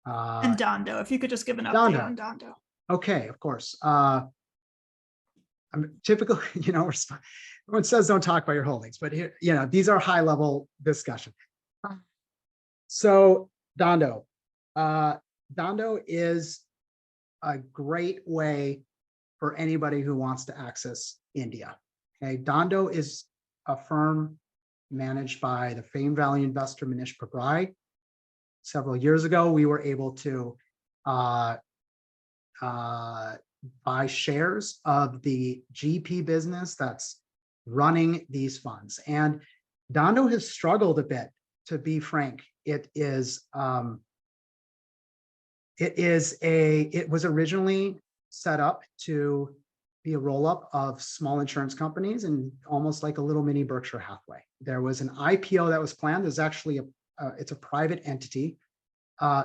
And Dhando, if you could just give an update Dhando. on Dhando. Okay, of course. I'm typically, everyone says don't talk about your holdings, but here, these are high level discussion. So Dhando, Dhando is a great way for anybody who wants to access India. Okay, Dhando is a firm managed by the famed value investor Mohnish Pabrai. Several years ago, we were able to buy shares of the GP business that's running these funds. And Dhando has struggled a bit, to be frank. It was originally set up to be a roll-up of small insurance companies and almost like a little mini Berkshire Hathaway. There was an IPO that was planned. There's actually it's a private entity.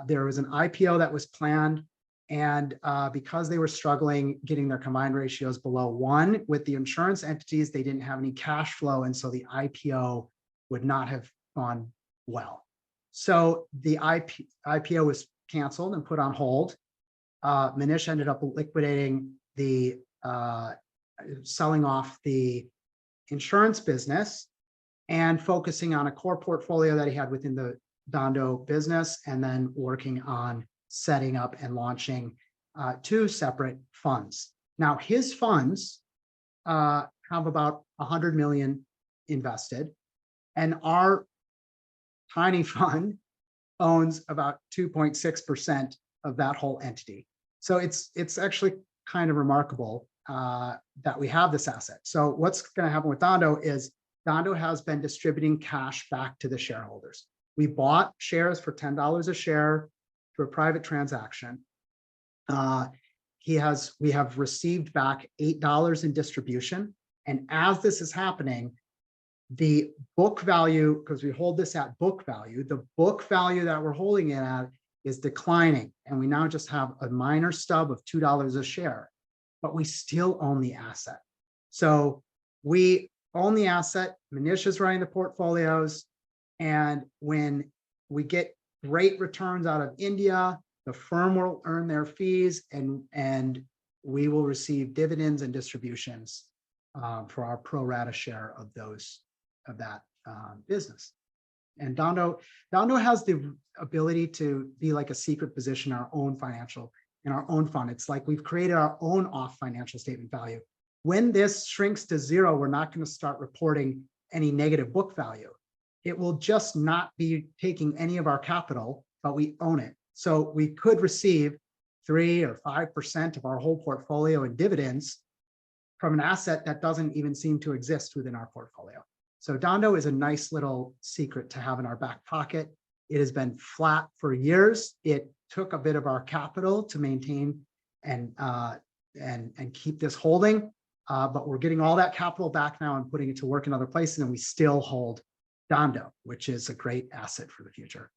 There was an IPO that was planned, and because they were struggling getting their combined ratios below 1 with the insurance entities, they didn't have any cash flow, and so the IPO would not have gone well. So the IPO was canceled and put on hold. Mohnish ended up liquidating the selling off the insurance business and focusing on a core portfolio that he had within the Dhando business, and then working on setting up and launching 2 separate funds. Now, his funds have about 100 million invested, and our tiny fund owns about 2.6% of that whole entity. So it's actually kind of remarkable that we have this asset. So what's going to happen with Dhando is Dhando has been distributing cash back to the shareholders. We bought shares for $10 a share through a private transaction. We have received back $8 in distribution. And as this is happening, the book value, because we hold this at book value, the book value that we're holding it at is declining. And we now just have a minor stub of $2 a share, but we still own the asset. So we own the asset. Mohnish is running the portfolios. And when we get great returns out of India, the firm will earn their fees, and we will receive dividends and distributions for our pro rata share of that business. And Dhando has the ability to be like a secret position in our own fund. It's like we've created our own off financial statement value. When this shrinks to 0, we're not going to start reporting any negative book value. It will just not be taking any of our capital, but we own it. So we could receive 3 or 5% of our whole portfolio in dividends from an asset that doesn't even seem to exist within our portfolio. So Dhando is a nice little secret to have in our back pocket. It has been flat for years. It took a bit of our capital to maintain and keep this holding, but we're getting all that capital back now and putting it to work in other places, and we still hold Dhando, which is a great asset for the future.